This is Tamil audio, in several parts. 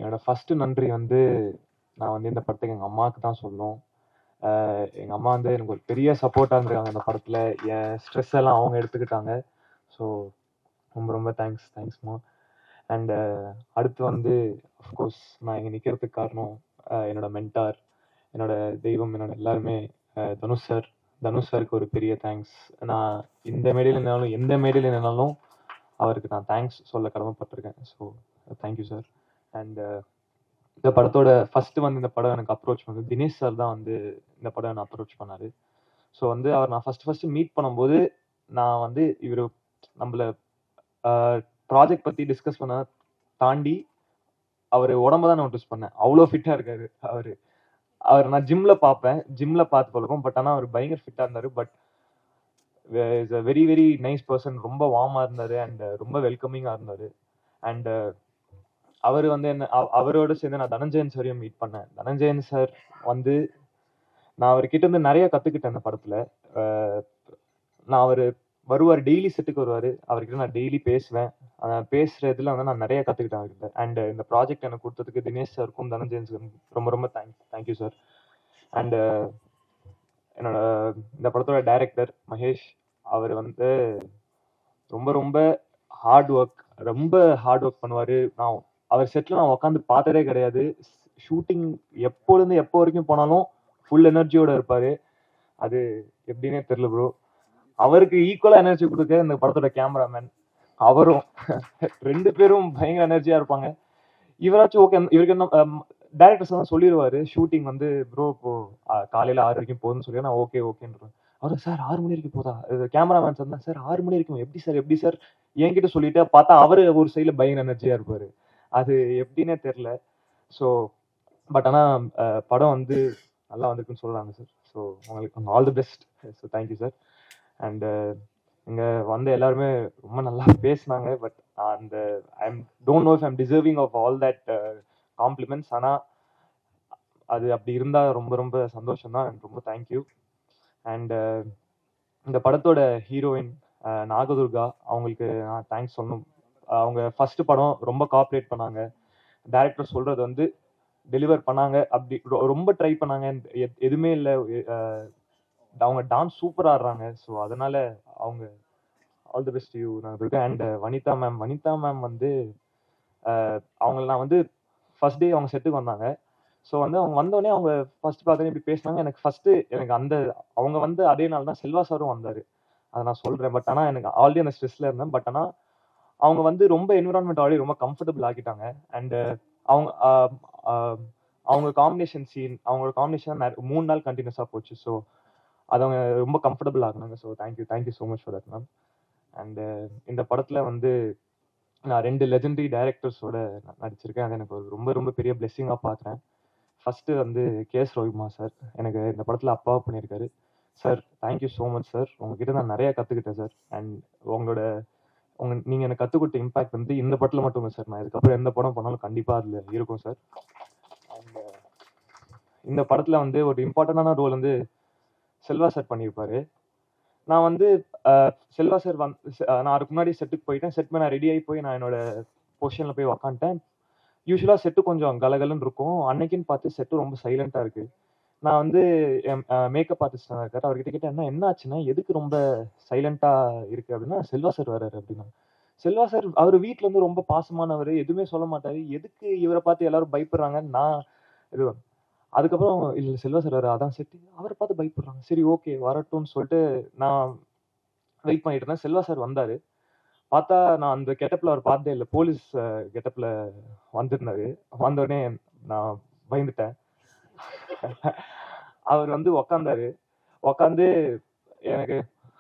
என்னோட ஃபர்ஸ்ட் நன்றி வந்து நான் வந்து இந்த படத்துக்கு எங்கள் அம்மாவுக்கு தான் சொல்லணும். எங்கள் அம்மா வந்து எனக்கு ஒரு பெரிய சப்போர்ட்டாக இருந்திருக்காங்க இந்த படத்தில். என் ஸ்ட்ரெஸ் எல்லாம் அவங்க எடுத்துக்கிட்டாங்க. ஸோ ரொம்ப ரொம்ப தேங்க்ஸ்மா. அண்ட் அடுத்து வந்து அஃப்கோர்ஸ் நான் இங்கே நிற்கிறதுக்கு காரணம் என்னோட மென்டார், என்னோட தெய்வம், என்னோட எல்லாருமே தனுஷ் சாருக்கு ஒரு பெரிய தேங்க்ஸ். நான் இந்த மேடையில் நின்னாலும் எந்த மேடையில் நின்னாலும் அவருக்கு நான் தேங்க்ஸ் சொல்ல கடமைப்பட்டிருக்கேன். So thank you sir. அண்ட் இந்த படத்தோட ஃபர்ஸ்ட் வந்து இந்த படம் எனக்கு அப்ரோச் பண்ணது தினேஷ் சார் தான் வந்து இந்த படம் என்ன அப்ரோச் பண்ணாரு. ஸோ வந்து அவர் நான் ஃபர்ஸ்ட் மீட் பண்ணும்போது நான் வந்து இவர் நம்மள ப்ராஜெக்ட் பத்தி டிஸ்கஸ் பண்ண தாண்டி அவர் உடம்ப தான் நோட்டீஸ் பண்ணேன். அவ்வளோ ஃபிட்டா இருக்காரு அவர் நான் ஜிம்ல பார்த்து பழக்கம். பட் ஆனால் அவர் பயங்கர ஃபிட்டா இருந்தாரு. But is a very very nice person. ரொம்ப வார்மா இருந்தாரு அண்ட் ரொம்ப வெல்கமிங்கா இருந்தாரு. அண்ட் அவர் வந்து என்ன அவரோட சேர்ந்து நான் தனஞ்சயன் சாரையும் மீட் பண்ணேன். தனஞ்சயன் சார் வந்து நான் அவர்கிட்ட இருந்து நிறைய கத்துக்கிட்டேன் இந்த படத்துல. நான் அவர் வருவார், டெய்லி செட்டுக்கு வருவார். அவர்கிட்ட நான் டெய்லி பேசுவேன். பேசுறதுல வந்து நான் நிறைய கத்துக்கிட்டேன் அவர்கிட்ட. அண்ட் இந்த ப்ராஜெக்ட் எனக்கு கொடுத்ததுக்கு தினேஷ் சாருக்கும் தனஞ்சயன் சாருக்கும் ரொம்ப ரொம்ப தேங்க்யூ சார். அண்ட் என்னோட இந்த படத்தோட டைரக்டர் மகேஷ், அவர் வந்து ரொம்ப ரொம்ப ஹார்ட் ஒர்க் பண்ணுவாரு. நான் அவர் செட்ல நான் உட்காந்து பார்த்ததே கிடையாது. ஷூட்டிங் எப்போ வரைக்கும் போனாலும் ஃபுல் எனர்ஜியோட இருப்பாரு. அது எப்படின்னே தெரியல ப்ரோ. அவருக்கு ஈக்குவலா எனர்ஜி கொடுக்க இந்த படத்தோட கேமராமேன் அவரும் ரெண்டு பேரும் பயங்கர எனர்ஜியா இருப்பாங்க. இவராச்சும் ஓகே, இவருக்கு என்ன டைரக்டர்ஸ் தான் சொல்லிடுவாரு ஷூட்டிங் வந்து ப்ரோ இப்போ காலையில 6 வரைக்கும் போகுதுன்னு சொல்லி நான் ஓகேன்றேன். அவர் சார் 6 மணி வரைக்கும் போதா? கேமராமேன் சார் சார் 6 மணி வரைக்கும் எப்படி சார் என்கிட்ட சொல்லிட்டு பார்த்தா அவரு ஒரு சைட்ல பயங்கர எனர்ஜியா இருப்பாரு. அது எப்படின்னே தெரியல. ஸோ பட் ஆனா படம் வந்து நல்லா வந்திருக்குன்னு சொல்றாங்க சார். ஸோ உங்களுக்கு all the best. So thank you sir. And இங்க வந்து எல்லாருமே ரொம்ப நல்லா பேசினாங்க. பட் அந்த I don't know if I'm deserving of all that compliments. ஆனா அது அப்படி இருந்தா ரொம்ப ரொம்ப சந்தோஷம் தான். ரொம்ப தேங்க்யூ. அண்ட் இந்த படத்தோட ஹீரோயின் நாகதுர்கா, அவங்களுக்கு நான் தேங்க்ஸ் சொல்லணும். அவங்க ஃபர்ஸ்ட் படம் ரொம்ப கோஆப்ரேட் பண்ணாங்க. டைரக்டர் சொல்றது வந்து டெலிவர் பண்ணாங்க. அப்படி ரொம்ப ட்ரை பண்ணாங்க. எதுவுமே இல்லை. அவங்க டான்ஸ் சூப்பரா ஆடுறாங்க. ஸோ அதனால அவங்க all the best you Nagadurga. And Vanitha ma'am வந்து அவங்களை நான் வந்து ஃபர்ஸ்ட் டே அவங்க செட்டுக்கு வந்தாங்க. ஸோ வந்து அவங்க வந்தோடனே அவங்க ஃபர்ஸ்ட் பார்த்தோன்னே இப்படி பேசினாங்க. எனக்கு அந்த அவங்க வந்து அதே நாள் தான் செல்வா சாரும் வந்தாரு. அதை நான் சொல்றேன். பட் ஆனால் எனக்கு ஆல்ரெடி அந்த ஸ்ட்ரெஸ்ல இருந்தேன். பட் ஆனால் அவங்க வந்து ரொம்ப என்விரான்மெண்ட் ஆல்ரெடி ரொம்ப கம்ஃபர்டபுள் ஆக்கிட்டாங்க. அண்ட் அவங்க அவங்களோட காம்பினேஷன் 3 நாள் கண்டினியூஸாக போச்சு. ஸோ அது அவங்க ரொம்ப கம்ஃபர்டபுள் ஆகினாங்க. So thank you so much for that ma'am. And இந்த படத்தில் வந்து நான் 2 லெஜெண்டரி டைரக்டர்ஸோட நடிச்சிருக்கேன். அது எனக்கு ஒரு ரொம்ப ரொம்ப பெரிய பிளெஸிங்காக பார்க்குறேன். ஃபர்ஸ்ட் வந்து கேஎஸ் ரவிக்குமார் சார் எனக்கு இந்த படத்தில் அப்பாவை பண்ணியிருக்காரு. Sir thank you so much sir. உங்ககிட்ட நான் நிறைய கற்றுக்கிட்டேன் சார். அண்ட் நீங்கள் எனக்கு கற்றுக் கொடுத்த இம்பாக்ட் வந்து இந்த படத்தில் மட்டும் இல்லை சார். நான் இதுக்கப்புறம் எந்த படம் பண்ணாலும் கண்டிப்பாக அதில் இருக்கும் சார். அண்ட் இந்த படத்தில் வந்து ஒரு இம்பார்ட்டண்டான ரோல் வந்து செல்வா சார் பண்ணியிருப்பாரு. நான் வந்து செல்வா சார் நான் அதுக்கு முன்னாடி செட்டுக்கு போயிட்டேன். செட் நான் ரெடி ஆகி போய் நான் என்னோட பொசிஷனில் போய் உக்காந்துட்டேன். யூஸ்வலாக செட்டு கொஞ்சம் கலகலன்னு இருக்கும். அன்னைக்குன்னு பார்த்து செட்டு ரொம்ப சைலண்டாக இருக்கு. நான் வந்து மேக்கப் ஆர்டிஸ்ட் இருக்காரு. அவர்கிட்ட கேட்டேன், என்ன ஆச்சுன்னா எதுக்கு ரொம்ப சைலண்டா இருக்கு அப்படின்னா, செல்வா சார் வராரு அப்படின்னா. செல்வா சார் அவர் வீட்டில் வந்து ரொம்ப பாசமானவர், எதுவுமே சொல்ல மாட்டாரு. எதுக்கு இவரை பார்த்து எல்லாரும் பயப்படுறாங்கன்னு நான் இது அதுக்கப்புறம் இல்லை செல்வா சார் வர அதான் செட்டு, அவரை பார்த்து பயப்படுறாங்க, சரி ஓகே வரட்டும்னு சொல்லிட்டு நான் வெயிட் பண்ணிட்டு இருந்தேன். செல்வா சார் வந்தாரு. பார்த்தா நான் அந்த கெட்டப்ல அவர் பார்த்தே இல்லை. போலீஸ் கெட்டப்ல வந்திருந்தாரு. வந்தோடனே நான் பயந்துட்டேன். அவர் வந்து உக்காந்து எனக்கு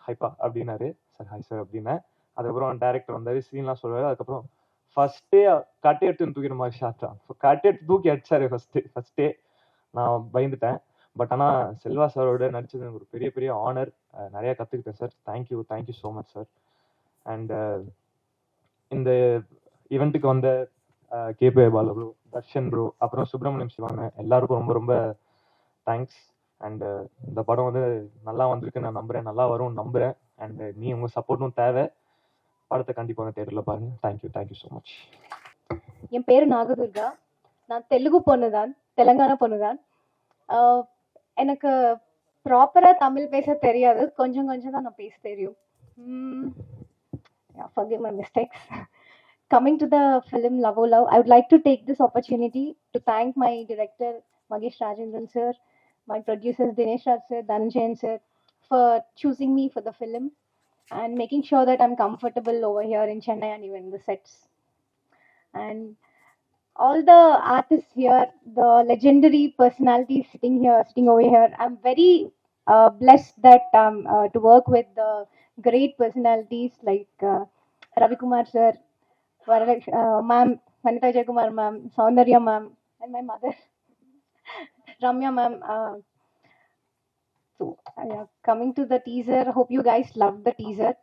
ஹைப்பா அப்படின்னாரு. சார் ஹாய் சார் அப்படின்னேன். அதுக்கப்புறம் டைரக்டர் வந்தாரு, சீன்லாம் சொல்லுவாரு. அதுக்கப்புறம் ஃபர்ஸ்டே கட்டை எடுத்து தூக்கிற மாதிரி ஷாட் தான். கட்டை எடுத்து தூக்கி அடிச்சாரு ஃபர்ஸ்டே. நான் பயந்துட்டேன். பட் ஆனால் செல்வா சாரோட நடிச்சது எனக்கு ஒரு பெரிய பெரிய ஆனர். நிறைய கற்றுக்கிட்டேன் sir. Thank you so much sir. And இந்த ஈவெண்ட்டுக்கு வந்த கேபி பாலா ப்ரோ, தர்ஷன் ப்ரோ, அப்புறம் சுப்பிரமணியம் சிவான எல்லாருக்கும் ரொம்ப ரொம்ப தேங்க்ஸ். அண்ட் இந்த படம் வந்து நல்லா வந்திருக்கு நான் நம்புறேன், நல்லா வரும்னு நம்புறேன். அண்ட் உங்க சப்போர்ட்டும் தேவை. படத்தை கண்டிப்பாக தேட்டரில் பாருங்க. Thank you so much. என் பேரு நாகதுர்கா. நான் தெலுங்கு பொண்ணு தான், தெலுங்கானா பொண்ணு தான். எனக்கு ப்ராப்பராக தமிழ் பேச தெரியாது, கொஞ்சம் கொஞ்சம் தான் நான் பேச தெரியும். Forgive my mistakes. Coming to the film Love O Love, I would like to take this opportunity to thank my director Magesh Rajendran sir, my producers Dinesh Raj sir, Dhananjayan sir, for choosing me for the film and making sure that I'm comfortable over here in Chennai and even the sets. And all the artists here, the legendary personalities sitting over here. I'm very blessed that to work with the great personalities like Ravi Kumar sir, ma'am, Vanita Jayakumar ma'am, Saundarya ma'am, and my mother, Ramya ma'am. So, coming to the teaser, hope you guys loved the teaser,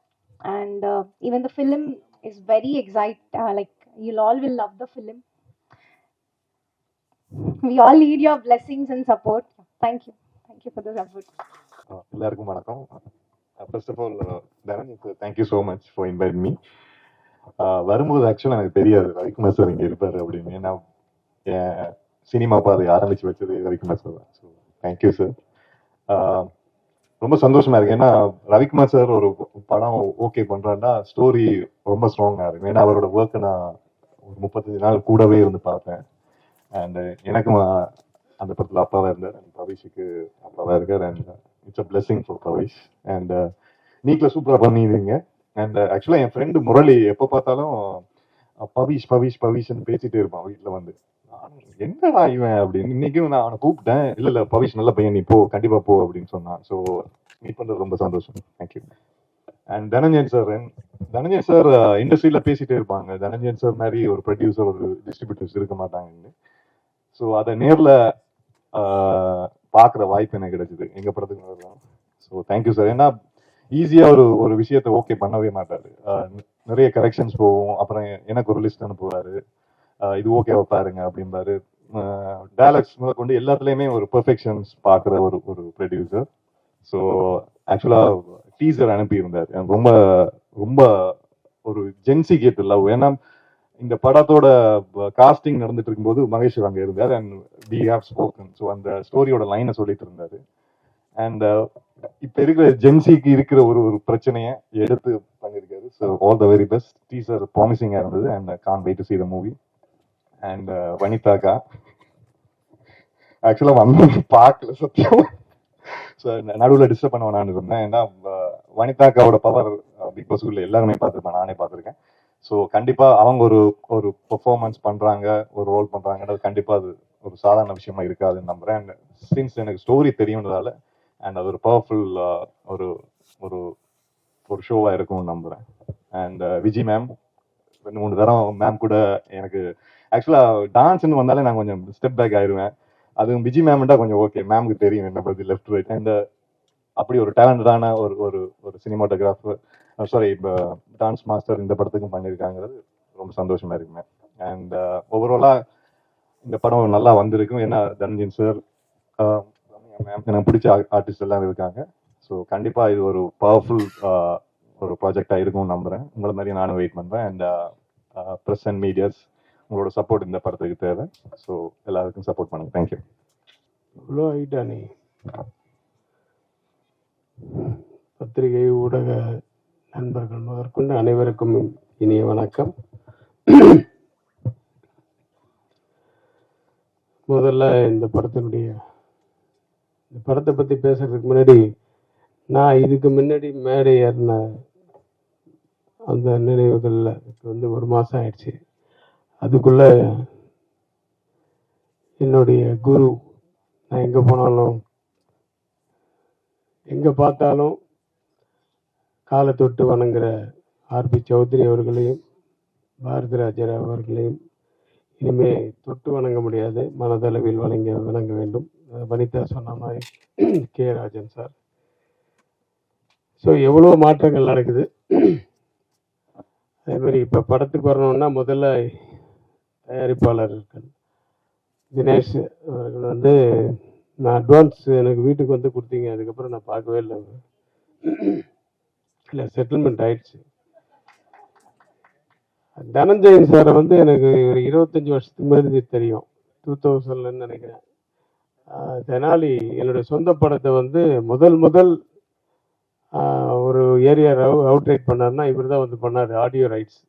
and even the film is very like you'll all will love the film. We all need your blessings and support. Thank you. Thank you for the support. எல்லாருக்கும் வணக்கம். First of all Dhanan, thank you so much for invite me. வரும்போது ஆக்சுவலாக எனக்கு தெரியாது ரவிக்குமார் சார் இங்கே இருப்பார் அப்படின்னு. ஏன்னா என் சினிமா பாதை ஆரம்பிச்சு வச்சது ரவிக்குமார் சார் தான். So thank you sir. ரொம்ப சந்தோஷமா இருக்கு. ஏன்னா ரவிக்குமார் சார் ஒரு படம் ஓகே பண்றாருன்னா ஸ்டோரி ரொம்ப ஸ்ட்ராங்கா இருக்கு. ஏன்னா அவரோட ஒர்க்கை நான் ஒரு 35 நாள் கூடவே இருந்து பார்த்தேன். அண்ட் எனக்கும் அந்த படத்தில் அப்பாவா இருந்தார், அண்ட் பவிஷுக்கு அப்பாவா இருக்கார். And it's a blessing for Pavish. And நீங்கள சூப்பராக பண்ணிடுவீங்க. அண்ட் ஆக்சுவலாக என் ஃப்ரெண்டு முரளி எப்போ பார்த்தாலும் பவிஷ் பவிஷ் பவிஷ்ன்னு பேசிட்டே இருப்பான் வீட்டில் வந்து. என்னடா இவன் அப்படின்னு. இன்னைக்கும் நான் அவனை கூப்பிட்டேன். இல்லை பவிஷ் நல்ல பையன், நீ போ, கண்டிப்பாக போ அப்படின்னு சொன்னான். ஸோ மீட் பண்ணுறது ரொம்ப சந்தோஷம். தேங்க்யூ. அண்ட் தனஞ்சயன் சார் இண்டஸ்ட்ரியில் பேசிட்டே இருப்பாங்க. தனஞ்சயன் சார் மாதிரி ஒரு ப்ரொடியூசர், ஒரு டிஸ்ட்ரிபியூட்டர்ஸ் இருக்க மாட்டாங்கன்னு. ஸோ அதை நேரில் பார்க்குற வாய்ப்பு எனக்கு கிடைச்சிது எங்கள் படத்துக்கு வரலாம். So thank you sir. ஏன்னா ஈஸியாக ஒரு விஷயத்தை ஓகே பண்ணவே மாட்டார். நிறைய கரெக்ஷன்ஸ் போகும். அப்புறம் எனக்கு ஒரு லிஸ்ட் அனுப்புவார், இது ஓகேவா பாருங்க அப்படின்பாரு. டைலாக்ஸ் முதல் கொண்டு எல்லாத்துலேயுமே ஒரு பெர்ஃபெக்ஷன்ஸ் பார்க்குற ஒரு ப்ரொடியூசர். ஸோ ஆக்சுவலாக டீசர் அனுப்பியிருந்தார். எனக்கு ரொம்ப ரொம்ப ஒரு ஜென்சி கேட் லவ். ஏன்னா இந்த படத்தோட காஸ்டிங் நடந்துட்டு இருக்கும்போது மகேஷ் அங்கே இருந்தார். And we have spoken. So அந்த ஸ்டோரியோட லைனை சொல்லிட்டு இருந்தாரு. அண்ட் இப்போ இருக்கிற ஜென்சிக்கு இருக்கிற ஒரு பிரச்சனையை எடுத்து பண்ணியிருக்காரு. So all the very best. Teaser ப்ராமிசிங்காக இருந்தது. And can't wait to see the movie. And வனிதாக்கா ஆக்சுவலாக வந்து பார்க்கல சத்தியம். ஸோ நடுவில் டிஸ்டர்ப் பண்ண வேணான்னு இருந்தேன். ஏன்னா வனிதாக்காவோட பவர் பிக் பாஸ்க்குள்ள எல்லாருமே பார்த்துருப்பேன், நானே பார்த்துருக்கேன். ஸோ கண்டிப்பாக அவங்க ஒரு பெர்ஃபார்மன்ஸ் பண்ணுறாங்க, ஒரு ரோல் பண்ணுறாங்கன்றது கண்டிப்பாக அது ஒரு சாதாரண விஷயமா இருக்காதுன்னு நம்புகிறேன். அண்ட் சின்ஸ் எனக்கு ஸ்டோரி தெரியுன்றதால அண்ட் அது ஒரு பவர்ஃபுல் ஒரு ஒரு ஒரு ஷோவாக இருக்கும்னு நம்புகிறேன். அண்ட் விஜி மேம் 2-3 தரம் மேம் கூட எனக்கு ஆக்சுவலாக டான்ஸ்ன்னு வந்தாலே நான் கொஞ்சம் ஸ்டெப் பேக் ஆயிடுவேன். அதுவும் விஜி மேம்ட்டா கொஞ்சம் ஓகே, மேமுக்கு தெரியும் என்ன பற்றி லெஃப்ட் ரைட். அண்ட் அப்படி ஒரு டேலண்டடான ஒரு சினிமாட்டோகிராஃபர், சாரி இப்போ டான்ஸ் மாஸ்டர் இந்த படத்துக்கும் பண்ணியிருக்காங்கிறது ரொம்ப சந்தோஷமா இருக்குங்க. அண்ட் ஓவராலாக இந்த படம் நல்லா வந்திருக்கும். ஏன்னா தனஞ்சயன் சார், மேம், எனக்கு பிடிச்ச ஆர்டிஸ்ட் எல்லாம் இருக்காங்க. ஸோ கண்டிப்பாக இது ஒரு பவர்ஃபுல் ஒரு ப்ராஜெக்டாக இருக்கும்னு நம்புகிறேன். உங்களை மாதிரி நானும் வெயிட் பண்ணுறேன். அண்ட் ப்ரெஸ் அண்ட் மீடியாஸ், உங்களோட சப்போர்ட் இந்த படத்துக்கு தேவை. ஸோ எல்லாருக்கும் சப்போர்ட் பண்ணுங்க. தேங்க்யூ. இவ்வளோ ஆகிட்டா நீ. பத்திரிகை ஊடக நண்பர்கள் முதற்கொண்டு அனைவருக்கும் இனிய வணக்கம். முதல்ல இந்த படத்தை பற்றி பேசுறதுக்கு முன்னாடி, நான் இதுக்கு முன்னாடி மேடை ஏறின அந்த நினைவுகளில் வந்து 1 மாதம் ஆயிடுச்சு. அதுக்குள்ள என்னுடைய குரு, நான் எங்கே போனாலும் எங்கே பார்த்தாலும் காலை தொட்டு வணங்குற ஆர்பி சௌத்ரி அவர்களையும் பாரதிராஜர் அவர்களையும் இனிமே தொட்டு வணங்க முடியாது, மனதளவில் வணங்க வேண்டும். வனிதா சொன்ன மாதிரி கே ராஜன் சார். ஸோ எவ்வளோ மாற்றங்கள் நடக்குது. அதே மாதிரி இப்போ படத்துக்கு வரணும்னா முதல்ல தயாரிப்பாளர்கள் தினேஷ் அவர்கள் வந்து, நான் அட்வான்ஸ் எனக்கு வீட்டுக்கு வந்து கொடுத்தீங்க, அதுக்கப்புறம் நான் பார்க்கவே இல்லை. இல்லை, செட்டில்மெண்ட் ஆயிடுச்சு. தனஞ்சயன் சாரை வந்து எனக்கு ஒரு 25 வருஷத்துக்கு முன்னாடி தெரியும். 2000 நினைக்கிறேன். தெனாலி என்னுடைய சொந்த படத்தை வந்து முதல் ஒரு ஏரியா அவுட் ரைட் பண்ணாருன்னா இவர் தான் வந்து பண்ணார், ஆடியோ ரைட்ஸ்.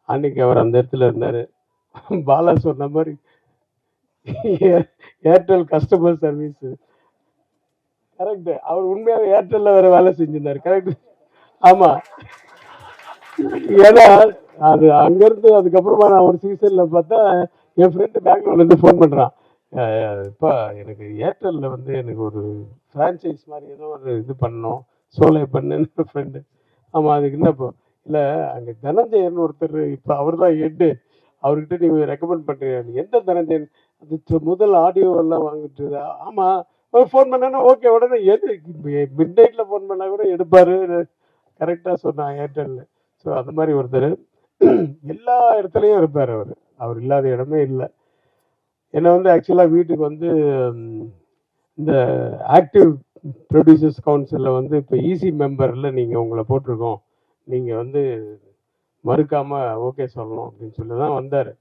அன்னைக்கு அவர் அந்த இடத்துல இருந்தார். பாலா சொன்ன மாதிரி ஏர்டெல் கஸ்டமர் சர்வீஸ் கரெக்ட். அவர் உண்மையாக ஏர்டெல்ல வேற வேலை செஞ்சிருந்தாரு. கரெக்ட். ஆமா, ஏன்னா அது அங்கிருந்து அதுக்கப்புறமா நான் ஒரு சீசன்ல பார்த்தா என் ஃப்ரெண்டு பெங்களூர்ல இருந்து ஃபோன் பண்றான், இப்போ எனக்கு ஏர்டெல்ல வந்து எனக்கு ஒரு ஃப்ரான்ச்சைஸ் மாதிரி ஏதோ ஒரு இது பண்ணணும், சோலை பண்ணுன்னு ஃப்ரெண்டு. ஆமா, அதுக்கு என்ன இப்போ இல்லை அங்கே தனஞ்சயன் ஒருத்தர், இப்போ அவர் தான் ஹெட்டு, அவர்கிட்ட நீங்கள் ரெக்கமெண்ட் பண்ணுறீங்க. எந்த தனஞ்சயன்? அது முதல் ஆடியோ எல்லாம் வாங்கிட்டு. ஆமாம், ஃபோன் பண்ணா ஓகே, உடனே எது மிட் நைட்டில் ஃபோன் பண்ணால் கூட எடுப்பார். கரெக்டாக சொன்னான் ஏர்டெல்ல. ஸோ அந்த மாதிரி ஒருத்தர் எல்லா இடத்துலையும் இருப்பார். அவர் இல்லாத இடமே இல்லை. என்னை வந்து ஆக்சுவலாக வீட்டுக்கு வந்து இந்த ஆக்டிவ் ப்ரொடியூசர்ஸ் கவுன்சிலில் வந்து இப்போ ஈசி மெம்பரில் நீங்கள் உங்களை போட்டிருக்கோம், நீங்கள் வந்து மறுக்காமல் ஓகே சொல்லணும் அப்படின்னு சொல்லி தான் வந்தார்.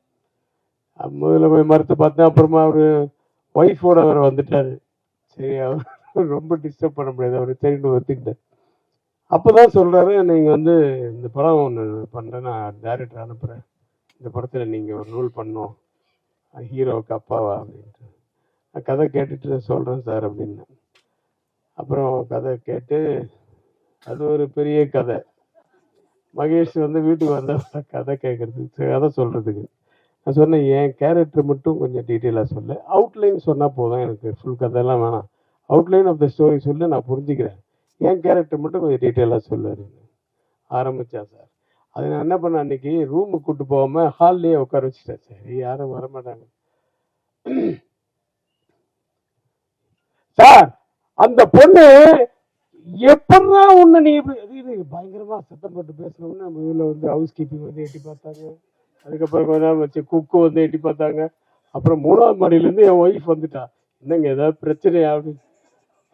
முதல்ல போய் மறுத்து பார்த்தேன். அப்புறமா அவர் ஒய்ஃபோட அவர் வந்துட்டார். சரி, அவர் ரொம்ப டிஸ்டர்ப் பண்ண முடியாது, அவர் சரின்னு ஒத்துக்கிட்டேன். அப்போ தான் சொல்கிறாரு, நீங்கள் வந்து இந்த படம் ஒன்று பண்ணுறேன், நான் டைரக்டர் அனுப்புகிறேன், இந்த படத்தில் நீங்கள் ஒரு ரோல் பண்ணணும், ஹீரோவுக்கு அப்பாவா அப்படின்ட்டு. நான் கதை கேட்டுட்டு சொல்கிறேன் சார் அப்படின்னு. அப்புறம் கதை கேட்டு அது ஒரு பெரிய கதை. மகேஷ் வந்து வீட்டுக்கு வந்த கதை கேட்குறதுக்கு, கதை சொல்கிறதுக்கு நான் சொன்னேன், என் கேரக்டர் மட்டும் கொஞ்சம் டீட்டெயிலாக சொல்லு, அவுட்லைன் சொன்னால் போதும், எனக்கு ஃபுல் கதையெல்லாம் வேணாம், அவுட்லைன் ஆஃப் த ஸ்டோரி சொல்லு, நான் புரிஞ்சுக்கிறேன், என் கேரக்டர் மட்டும் கொஞ்சம் டீட்டெயிலாக சொல்லுவார். ஆரம்பித்தா சார். அது நான் என்ன பண்ணேன், அன்றைக்கி ரூமுக்கு கூப்பிட்டு போகாமல் ஹால்லேயே உட்கார வச்சுட்டேன். சரி, யாரும் வரமாட்டாங்க. சார், அந்த பொண்ணு எப்படா உன்னை நீ பயங்கரமா சத்தம் போட்டு பேசணும்னு முதல்ல வந்து ஹவுஸ் கீப்பிங் வந்து எட்டி பார்த்தாங்க. அதுக்கப்புறம் கொஞ்ச நேரம் வச்சு குக்கு வந்து எட்டி பார்த்தாங்க. அப்புறம் 3ஆவது மாடியிலேருந்து என் ஒய்ஃப் வந்துட்டா, என்னங்க ஏதாவது பிரச்சனையா அப்படின்னு.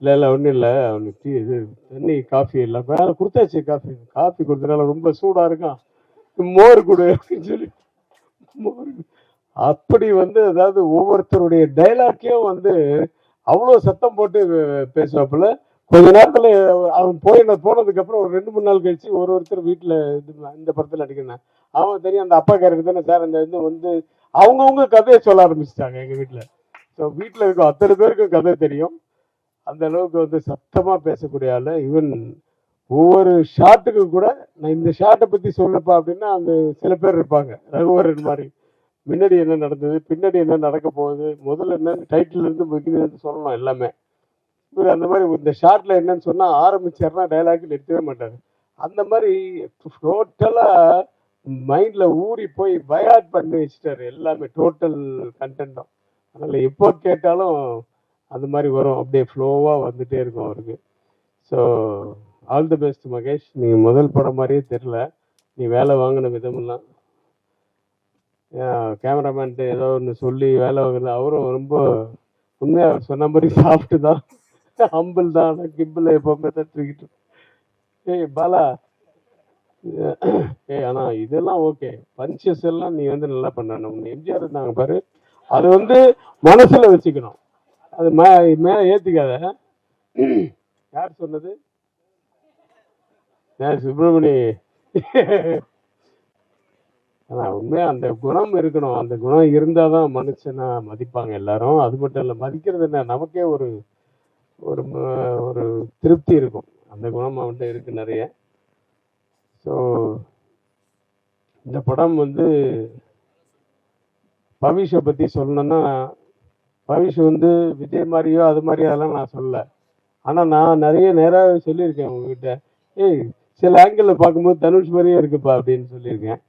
இல்லை ஒன்றும் இல்லை, அவனுக்கு இது தண்ணி காஃபி இல்லை, வேலை கொடுத்தாச்சு, காஃபி கொடுத்தனால ரொம்ப சூடாக இருக்கான், மோர் கொடு அப்படின்னு சொல்லி மோர். அப்படி வந்து அதாவது ஒவ்வொருத்தருடைய டைலாக்கையும் வந்து அவ்வளோ சத்தம் போட்டு பேசுவாப்புல. கொஞ்ச நேரத்தில் அவன் போனதுக்கு அப்புறம் ஒரு 2-3 நாள் கழிச்சு ஒருத்தர் வீட்டில் இந்த படத்தில் நடிக்கிறேன், அவன் தெரியும் அந்த அப்பா கேரக்டர் தானே சார், அந்த இது வந்து அவங்கவுங்க கதையை சொல்ல ஆரம்பிச்சிட்டாங்க எங்கள் வீட்டில். ஸோ வீட்டில் இருக்க அத்தனை பேருக்கும் கதை தெரியும். அந்த அளவுக்கு வந்து சத்தமாக பேசக்கூடிய ஆள். ஈவன் ஒவ்வொரு ஷாட்டுக்கு கூட நான் இந்த ஷாட்டை பற்றி சொல்லப்பா அப்படின்னா அந்த சில பேர் இருப்பாங்க, ரகுவரன் மாதிரி, முன்னாடி என்ன நடந்தது, பின்னாடி என்ன நடக்க போகுது, முதல்ல என்ன டைட்டில் இருந்து பிகினிங் சொல்லணும் எல்லாமே. இவர் அந்த மாதிரி இந்த ஷார்ட்ல என்னன்னு சொன்னா ஆரம்பிச்சாருன்னா டைலாக் நிறுத்தவே மாட்டாரு. அந்த மாதிரி டோட்டலா மைண்ட்ல ஊறி போய் பயாட் பண்ணி வச்சுட்டாரு எல்லாமே, டோட்டல் கண்டென்ட்டும். அதனால எப்போ கேட்டாலும் அந்த மாதிரி வரும், அப்படியே ஃப்ளோவா வந்துட்டே இருக்கும் அவருக்கு. So all the best Mahesh. நீ முதல் படம் மாதிரியே தெரியல, நீ வேலை வாங்கின விதமெல்லாம். கேமராமேன்ட்டு ஏதோ ஒன்று சொல்லி வேலை வாங்குறது, அவரும் ரொம்ப உண்மையாக அவர் சொன்ன மாதிரி சாப்பிட்டு தான், ஹம்பிள் தான், ஆனால் கிம்பிள் எப்போவுமே தான் தூக்கிட்டு. ஏய் பாலா, ஆனால் இதெல்லாம் ஓகே, பஞ்சஸ் எல்லாம் நீ வந்து நல்லா பண்ணணும். எம்ஜிஆர் இருந்தாங்க பாரு, அது வந்து மனசில் வச்சுக்கணும், அது மேலே ஏற்றிக்காத. யார் சொன்னது? சுப்பிரமணி. ஆனால் உண்மையாக அந்த குணம் இருக்கணும், அந்த குணம் இருந்தால் தான் மனுஷனா மதிப்பாங்க எல்லாரும். அது மட்டும் இல்லை, மதிக்கிறது என்ன, நமக்கே ஒரு ஒரு ஒரு திருப்தி இருக்கும். அந்த குணம் அவன்கிட்ட இருக்கு நிறைய. ஸோ இந்த படம் வந்து பவிஷை பற்றி சொல்லணும்னா, பவிஷ் வந்து விஜய் மாதிரியோ அது மாதிரி அதெல்லாம் நான் சொல்லலை. ஆனால் நான் நிறைய நேராக சொல்லியிருக்கேன் உங்ககிட்ட, ஏய் சில ஆங்கிளில் பார்க்கும்போது தனுஷ் மாதிரியே இருக்குப்பா அப்படின்னு சொல்லியிருக்கேன்.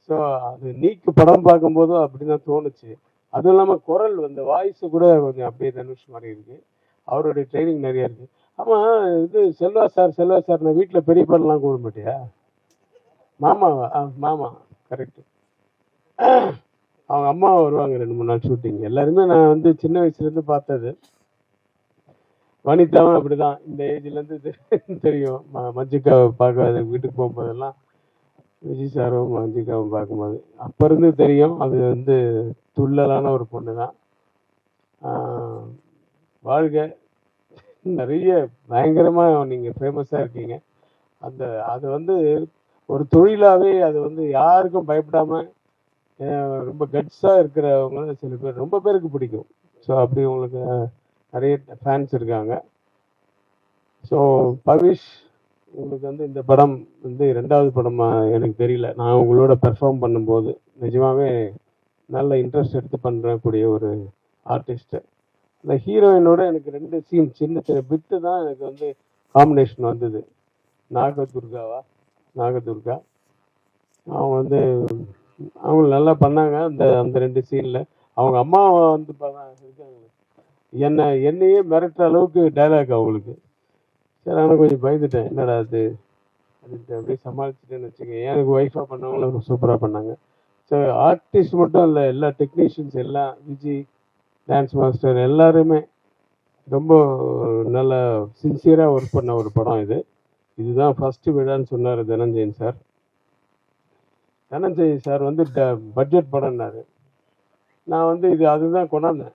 ஸோ அது நீக்கு படம் பார்க்கும்போதும் அப்படி தான் தோணுச்சு. அதுவும் இல்லாமல் குரல் வந்து வாய்ஸு கூட கொஞ்சம் அப்படியே தனுஷ் மாதிரி இருக்குது. அவருடைய ட்ரைனிங் நிறைய இருக்குது. ஆமாம், இது செல்வா சார் நான் வீட்டில் பெரிய படம்லாம் கூட மாட்டியா? மாமாவா? மாமா கரெக்டு. அவங்க அம்மா வருவாங்க 2-3 நாள் ஷூட்டிங். எல்லாருமே நான் வந்து சின்ன வயசுலேருந்து பார்த்தது. வனிதாவும் அப்படி தான், இந்த ஏஜ்லேருந்து தெரியும். மஞ்சிகாவை பார்க்க வீட்டுக்கு போகும்போதெல்லாம் விஜய் சாரும் மஞ்சிகாவும் பார்க்கும்போது அப்போ இருந்து தெரியும். அது வந்து துள்ளலான ஒரு பொண்ணு தான். வாழ்க, நிறைய பயங்கரமாக நீங்கள் ஃபேமஸாக இருக்கீங்க. அது வந்து ஒரு தொழிலாகவே அது வந்து யாருக்கும் பயப்படாமல் ரொம்ப கட்ஸாக இருக்கிறவங்க சில பேர் ரொம்ப பேருக்கு பிடிக்கும். ஸோ அப்படி உங்களுக்கு நிறைய ஃபேன்ஸ் இருக்காங்க. ஸோ பவிஷ், உங்களுக்கு வந்து இந்த படம் வந்து 2வது படமாக எனக்கு தெரியல. நான் உங்களோட பெர்ஃபார்ம் பண்ணும்போது நிஜமாகவே நல்ல இன்ட்ரெஸ்ட் எடுத்து பண்ணக்கூடிய ஒரு ஆர்டிஸ்ட்டு. இந்த ஹீரோயினோட எனக்கு 2 சீன் சின்ன சின்ன பிட்டு தான் எனக்கு வந்து காம்பினேஷன் வந்தது. நாகதுர்கா அவங்க வந்து அவங்க நல்லா பண்ணாங்க. அந்த 2 சீனில் அவங்க அம்மா வந்து இருக்காங்க, என்னையே மிரட்டுற அளவுக்கு டைலாக் அவங்களுக்கு. சரி, ஆனால் கொஞ்சம் பயந்துட்டேன், என்னடா அது அப்படின்ட்டு அப்படியே சமாளிச்சுட்டேன்னு வச்சுக்கோங்க. எனக்கு ஒய்ஃபாக பண்ணவங்களும் சூப்பராக பண்ணாங்க. ஸோ ஆர்டிஸ்ட் மட்டும் இல்லை, எல்லா டெக்னீஷியன்ஸ் எல்லாம், விஜி டான்ஸ் மாஸ்டர் எல்லாருமே ரொம்ப நல்லா சின்சியராக ஒர்க் பண்ண ஒரு படம் இது. இதுதான் ஃபஸ்ட்டு விழான்னு சொன்னார் தனஞ்சயன் சார். தனஞ்சயன் சார் வந்து பட்ஜெட் படம்னாரு. நான் வந்து அதுதான் கொண்டாந்தேன்.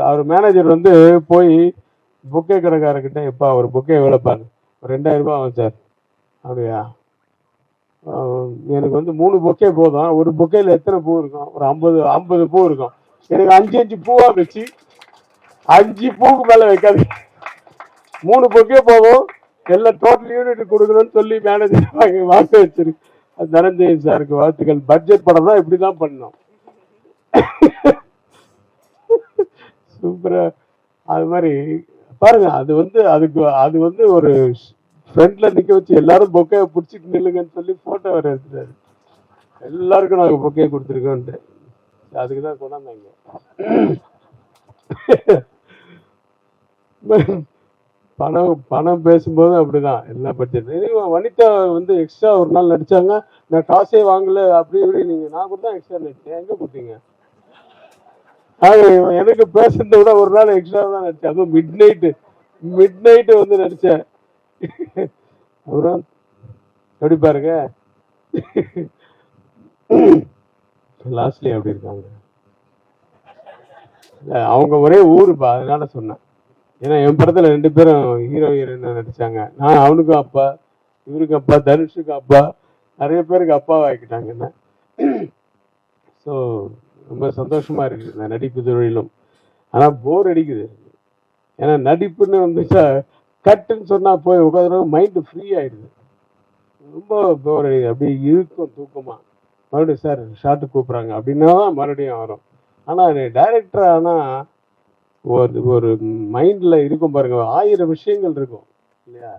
அவர் மேனேஜர் வந்து போய் பொக்கே கடைக்காரர்கிட்ட, எப்பா ஒரு பொக்கே எவ்வளோப்பாரு, ஒரு 2000 ரூபாய் ஆகும் சார். அப்படியா, எனக்கு வந்து 3 பொக்கே போதும். ஒரு பொக்கேல எத்தனை பூ இருக்கும், ஒரு 50 பூ இருக்கும். எனக்கு 5 பூவாக வச்சு 5 பூவுக்கு மேலே வைக்காது, 3 பொக்கே போதும், எல்லாம் டோட்டல் யூனிட் கொடுக்கணும்னு சொல்லி மேனேஜர் வாங்க வச்சிருக்கு. தனஞ்சயன் சாருக்கு வாழ்த்துக்கள். பட்ஜெட் படம் தான் இப்படி தான் பண்ணோம். சூப்பரா. அது மாதிரி பாருங்க, அது வந்து ஒரு ஃப்ரண்ட்ல நிக்க வச்சு எல்லாரும் பொக்கே பிடிச்சிட்டு நில்லுங்கன்னு சொல்லி போட்டோ வர எடுத்துட்டாரு. எல்லாருக்கும் நாங்கள் பொக்கே கொடுத்துருக்கோன்ட்டு. அதுக்கு தான் கொண்டாந்தாங்க. பணம் பேசும்போது அப்படிதான் எல்லா பட்ஜெட். வனிதா வந்து எக்ஸ்ட்ரா ஒரு நாள் நடிச்சாங்க, நான் காசே வாங்கல அப்படி இப்படி. நான் கூட தான் எக்ஸ்ட்ரா நடிச்சேன், எங்க கொடுத்தீங்க? எனக்கு பேசுறத விட ஒரு நாள் எக்ஸ்ட்ரா தான் நடிச்சேன். அதுவும் மிட் நைட்டு வந்து நடிச்சேன். அப்புறம் எப்படி பாருங்க, லாஸ்ட்லி அப்படி இருக்காங்க. அவங்க ஒரே ஊருப்பா, அதனால சொன்னேன். ஏன்னா என் படத்துல 2 பேரும் ஹீரோ ஹீரோயின் நடிச்சாங்க. நான் அவனுக்கும் அப்பா, இவருக்கு அப்பா, தனுஷுக்கு அப்பா, நிறைய பேருக்கு அப்பாவை ஆக்கிட்டாங்க என்ன. ஸோ ரொம்ப சந்தோஷமா இருக்கு இந்த நடிப்பு தொழிலும். ஆனால் போர் அடிக்குது. ஏன்னா நடிப்புன்னு வந்துச்சா கட்டுன்னு சொன்னா போய் உட்காந்து மைண்டு ஃப்ரீ ஆயிடுது. ரொம்ப போர் அடிக்குது, அப்படியே இருக்கும் தூக்கமா. மறுபடியும் சார் ஷார்ட்டு கூப்பிட்றாங்க அப்படின்னா தான் மறுபடியும் வரும். ஆனால் டைரக்டர் ஆனால் ஒரு மைண்டில் இருக்கும் பாருங்க, 1000 விஷயங்கள் இருக்கும் இல்லையா.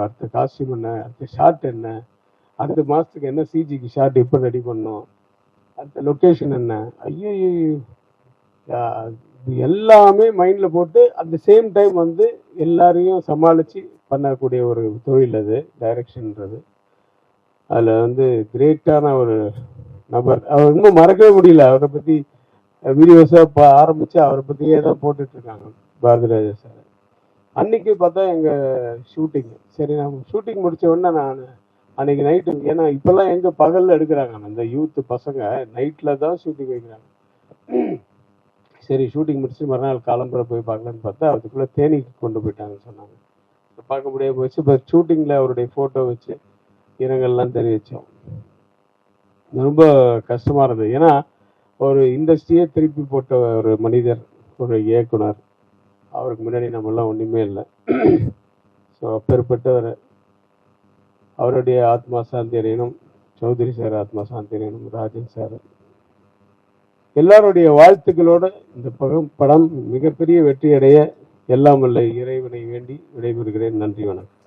அடுத்த காஸ்டியூம் என்ன, அடுத்த ஷார்ட் என்ன, அடுத்த மாதத்துக்கு என்ன சிஜிக்கு ஷார்ட் எப்போ ரெடி பண்ணணும், அடுத்த லொக்கேஷன் என்ன, ஐயோ எல்லாமே மைண்டில் போட்டு அட் த சேம் டைம் வந்து எல்லாரையும் சமாளித்து பண்ணக்கூடிய ஒரு தொழில் அது டைரக்ஷன்ன்றது. அதில் வந்து கிரேட்டான ஒரு நபர். அவர் இன்னும் மறக்கவே முடியல. அவரை பற்றி வீடியோஸாக ஆரம்பித்து அவரை பற்றியே தான் போட்டுட்ருக்காங்க பாரதிராஜா சார். அன்றைக்கி பார்த்தா எங்கள் ஷூட்டிங், சரி நான் ஷூட்டிங் முடித்த உடனே நான் அன்றைக்கி நைட்டு, ஏன்னா இப்போல்லாம் எங்கே பகலில் எடுக்கிறாங்க, இந்த யூத்து பசங்க நைட்டில் தான் ஷூட்டிங் வைக்கிறாங்க. சரி ஷூட்டிங் முடிச்சு மறுநாள் காலம்புரை போய் பார்க்கலான்னு பார்த்தா அதுக்குள்ளே தேனிக்கு கொண்டு போயிட்டாங்கன்னு சொன்னாங்க. பார்க்க முடியாம போச்சு. இப்போ ஷூட்டிங்கில் அவருடைய ஃபோட்டோ வச்சு இரங்கல்லாம் தெரிவித்தோம். ரொம்ப கஷ்டமாக இருந்தது. ஏன்னா ஒரு இண்டஸ்ட்ரியே திருப்பி போட்ட ஒரு மனிதர், ஒரு இயக்குனர். அவருக்கு முன்னாடி நம்மெல்லாம் ஒன்றுமே இல்லை. ஸோ அப்பேற்பட்டவர், அவருடைய ஆத்மா சாந்தி அடையணும். சௌத்ரி சார் ஆத்மா சாந்தி அடையணும். ராஜன் சார் எல்லாருடைய வாழ்த்துக்களோட இந்த படம் மிகப்பெரிய வெற்றி அடைய எல்லாம் வல்ல இறைவனை வேண்டி விடைபெறுகிறேன். நன்றி, வணக்கம்.